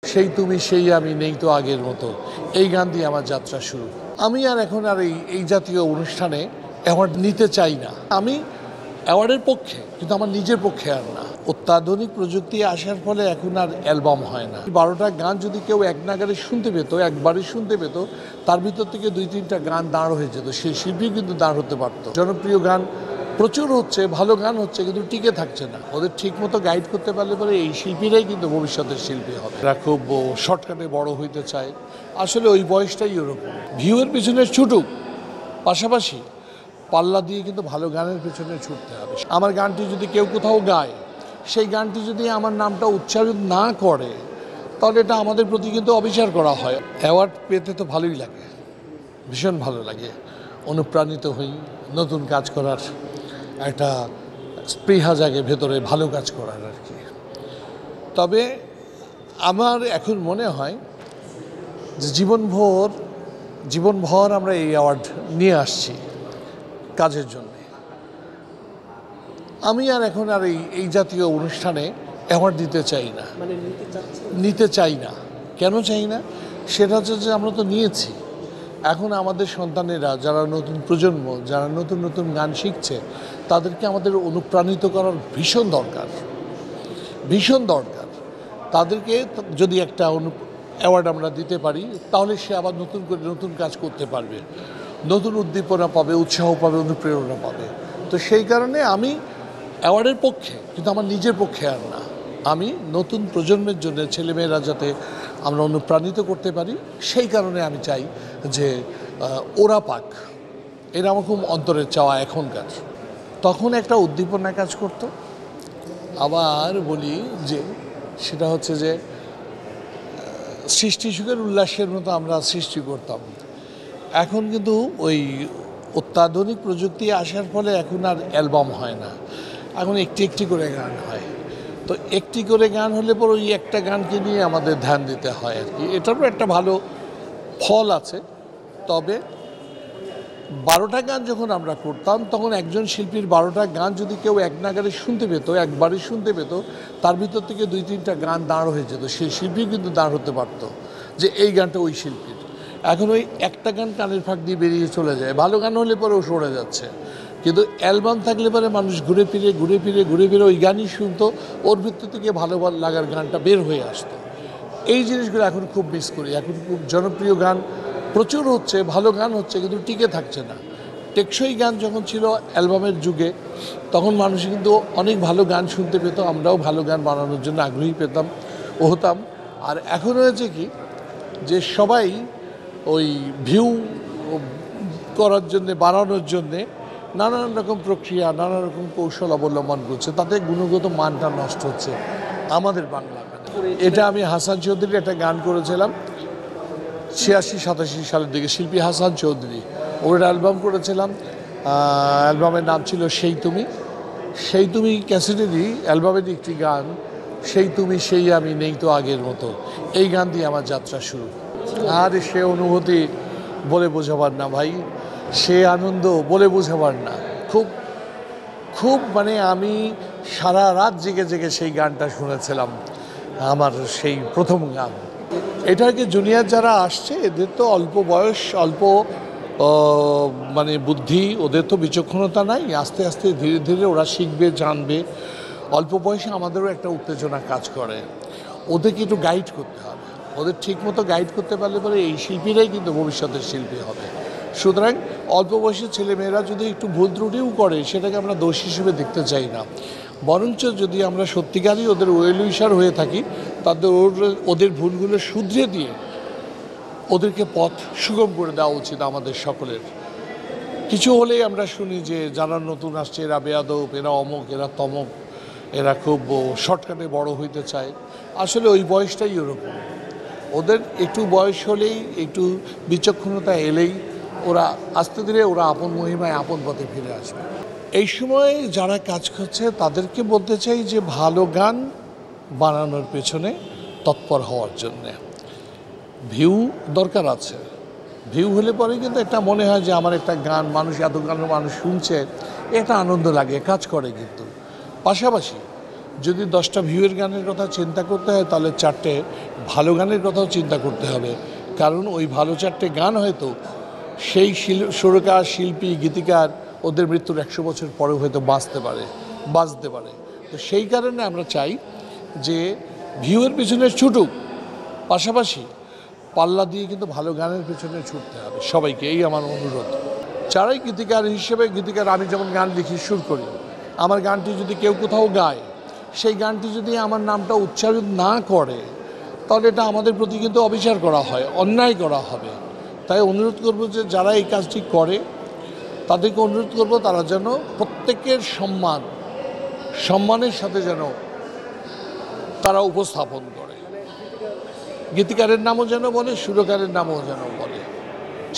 সেই তুমি সেই আমি নেই তো আগের মতো এই গান দিয়ে আমার যাত্রা শুরু। আমি আর এখন আর এই জাতীয় অনুষ্ঠানে অ্যাওয়ার্ড নিতে চাই না। আমি অ্যাওয়ার্ডের পক্ষে, কিন্তু আমার নিজের পক্ষে আর না। অত্যাধুনিক প্রযুক্তি আসার ফলে এখন আর অ্যালবাম হয় না। 12টা গান যদি কেউ এক নাগারে শুনতে পেত, একবারই শুনতে পেত, তার ভিতর থেকে 2-3টা গান দাঁড় হয়ে যেত। সেই শিল্পী কিন্তু দাঁড় হতে পারত। জনপ্রিয় গান প্রচুর হচ্ছে, ভালো গান হচ্ছে, কিন্তু টিকে থাকছে না। ওদের ঠিক মতো গাইড করতে পারলে পরে এই শিল্পীরাই কিন্তু ভবিষ্যতের শিল্পী হবে। এরা খুব শর্টকাটে বড় হইতে চায়, আসলে ওই বয়সটাই ওরকম। ভিউয়ের পিছনে ছুটুক, পাশাপাশি পাল্লা দিয়ে কিন্তু ভালো গানের পেছনে ছুটতে হবে। আমার গানটি যদি কেউ কোথাও গায়, সেই গানটি যদি আমার নামটা উচ্চারিত না করে, তাহলে এটা আমাদের প্রতি কিন্তু অবিচার করা হয়। অ্যাওয়ার্ড পেতে তো ভালোই লাগে, ভীষণ ভালো লাগে, অনুপ্রাণিত হই, নতুন কাজ করার একটা স্পৃহা জাগে ভেতরে, ভালো কাজ করার আর কি। তবে আমার এখন মনে হয় যে জীবনভর আমরা এই অ্যাওয়ার্ড নিয়ে আসছি কাজের জন্য। আমি আর এখন আর এই জাতীয় অনুষ্ঠানে অ্যাওয়ার্ড দিতে চাই না, নিতে চাই না। কেন চাই না? সেটা হচ্ছে যে আমরা তো নিয়েছি, এখন আমাদের সন্তানেরা, যারা নতুন প্রজন্ম, যারা নতুন নতুন গান শিখছে, তাদেরকে আমাদের অনুপ্রাণিত করার ভীষণ দরকার, ভীষণ দরকার। তাদেরকে যদি একটা অ্যাওয়ার্ড আমরা দিতে পারি, তাহলে সে আবার নতুন করে নতুন কাজ করতে পারবে, নতুন উদ্দীপনা পাবে, উৎসাহ পাবে, অনুপ্রেরণা পাবে। তো সেই কারণে আমি অ্যাওয়ার্ডের পক্ষে, কিন্তু আমার নিজের পক্ষে আর না। আমি নতুন প্রজন্মের জন্য, ছেলেমেয়েরা যাতে আমরা অনুপ্রাণিত করতে পারি, সেই কারণে আমি চাই যে ওরা পাক। এটা আমার খুব অন্তরের চাওয়া এখনকার। তখন একটা উদ্দীপনা কাজ করত। আবার বলি যে সেটা হচ্ছে যে সৃষ্টি সুখের উল্লাসের মতো আমরা সৃষ্টি করতাম। এখন কিন্তু ওই অত্যাধুনিক প্রযুক্তি আসার ফলে এখন আর অ্যালবাম হয় না, এখন একটি একটি করে গান হয়। তো একটি করে গান হলে পর ওই একটা গানকে নিয়ে আমাদের ধ্যান দিতে হয় আর কি। এটারও একটা ভালো ফল আছে। তবে 12টা গান যখন আমরা করতাম, তখন একজন শিল্পীর 12টা গান যদি কেউ এক নাগারে শুনতে পেত, একবারই শুনতে পেত, তার ভিতর থেকে 2-3টা গান দাঁড় হয়ে যেত। সেই শিল্পী কিন্তু দাঁড় হতে পারত যে এই গানটা ওই শিল্পীর। এখন ওই একটা গান কানের ফাঁক দিয়ে বেরিয়ে চলে যায়। ভালো গান হলে পরেও সরে যাচ্ছে, কিন্তু অ্যালবাম থাকলে পরে মানুষ ঘুরে ফিরে ওই গানই শুনতো, ওর ভিতর থেকে ভালো লাগার গানটা বের হয়ে আসতো। এই জিনিসগুলো এখন খুব মিস করি। এখন খুব জনপ্রিয় গান প্রচুর হচ্ছে, ভালো গান হচ্ছে, কিন্তু টিকে থাকছে না। টেকসই গান যখন ছিল অ্যালবামের যুগে, তখন মানুষ কিন্তু অনেক ভালো গান শুনতে পেত, আমরাও ভালো গান বানানোর জন্য আগ্রহী হতাম। আর এখন হয়েছে কি, যে সবাই ওই ভিউ করার জন্যে, বাড়ানোর জন্যে নানান রকম প্রক্রিয়া, নানা রকম কৌশল অবলম্বন করছে, তাতে গুণগত মানটা নষ্ট হচ্ছে আমাদের বাংলা গানে। এটা আমি হাসান চৌধুরীর একটা গান করেছিলাম 86-87 সালের দিকে, শিল্পী হাসান চৌধুরী, ওর অ্যালবাম করেছিলাম। অ্যালবামের নাম ছিল সেই তুমি ক্যাসেটেরই অ্যালবামের একটি গান, সেই তুমি সেই আমি নেই তো আগের মতো এই গান দিয়ে আমার যাত্রা শুরু। আর সে অনুভূতি বলে বোঝাবার না ভাই, সে আনন্দ বলে বোঝাবার না। খুব মানে আমি সারা রাত জেগে সেই গানটা শুনেছিলাম, আমার সেই প্রথম গান। এটাকে জুনিয়র যারা আসছে, এদের তো অল্প বয়স, অল্প মানে বুদ্ধি, ওদের তো বিচক্ষণতা নাই। আস্তে আস্তে ধীরে ধীরে ওরা শিখবে, জানবে। অল্প বয়সে আমাদেরও একটা উত্তেজনা কাজ করে। ওদেরকে একটু গাইড করতে হবে, ওদের ঠিক মতো গাইড করতে পারলে পরে এই শিল্পীরাই কিন্তু ভবিষ্যতের শিল্পী হবে। সুতরাং অল্প বয়সের ছেলেমেয়েরা যদি একটু ভুল ত্রুটিও করে, সেটাকে আমরা দোষ হিসেবে দেখতে চাই না। বরঞ্চ যদি আমরা সত্যিকারই ওদের ওয়েল উইশার হয়ে থাকি, তাদের ওদের ভুলগুলো শুধরে দিয়ে ওদেরকে পথ সুগম করে দেওয়া উচিত আমাদের সকলের। কিছু হলেই আমরা শুনি যে যারা নতুন আসছে এরা বেয়াদব, এরা অমুক, এরা তমক, এরা খুব শর্টকাটে বড় হইতে চায়। আসলে ওই বয়সটাই ওরকম। ওদের একটু বয়স হলেই, একটু বিচক্ষণতা এলেই ওরা আস্তে ধীরে ওরা আপন মহিমায়, আপন পথে ফিরে আসবে। এই সময় যারা কাজ করছে তাদেরকে বলতে চাই যে ভালো গান বানানোর পেছনে তৎপর হওয়ার জন্যে। ভিউ দরকার আছে, ভিউ হলে পরে কিন্তু একটা মনে হয় যে আমার একটা গান, মানুষ এত গান মানুষ শুনছে, এটা আনন্দ লাগে, কাজ করে। কিন্তু পাশাপাশি যদি 10টা ভিউয়ের গানের কথা চিন্তা করতে হয়, তাহলে 4টে ভালো গানের কথাও চিন্তা করতে হবে, কারণ ওই ভালো চারটে গান হয়তো সেই সুরকার, শিল্পী, গীতিকার ওদের মৃত্যুর 100 বছর পরেও হয়তো বাঁচতে পারে। তো সেই কারণে আমরা চাই যে ভিউয়ের পিছনে ছুটুক, পাশাপাশি পাল্লা দিয়ে কিন্তু ভালো গানের পিছনে ছুটতে হবে সবাইকে, এই আমার অনুরোধ। যারাই গীতিকার হিসেবে, আমি যেমন গান লিখি, সুর করি, আমার গানটি যদি কেউ কোথাও গায়, সেই গানটি যদি আমার নামটা উচ্চারণ না করে, তাহলে এটা আমাদের প্রতি কিন্তু অবিচার করা হয়, অন্যায় করা হবে। তাই অনুরোধ করব যে যারা এই কাজটি করে তাদেরকে অনুরোধ করব তারা যেন প্রত্যেকের সম্মানের সাথে যেন তারা উপস্থাপন করে। গীতিকারের নামও যেন বলে, সুরকারের নামও যেন বলে।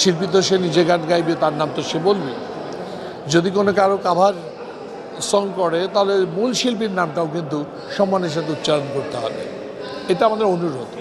শিল্পী তো সে নিজে গান গাইবে, তার নাম তো সে বলবে। যদি কোনো কারো কাভার সং করে, তাহলে মূল শিল্পীর নামটাও কিন্তু সম্মানের সাথে উচ্চারণ করতে হবে। এটা আমাদের অনুরোধ।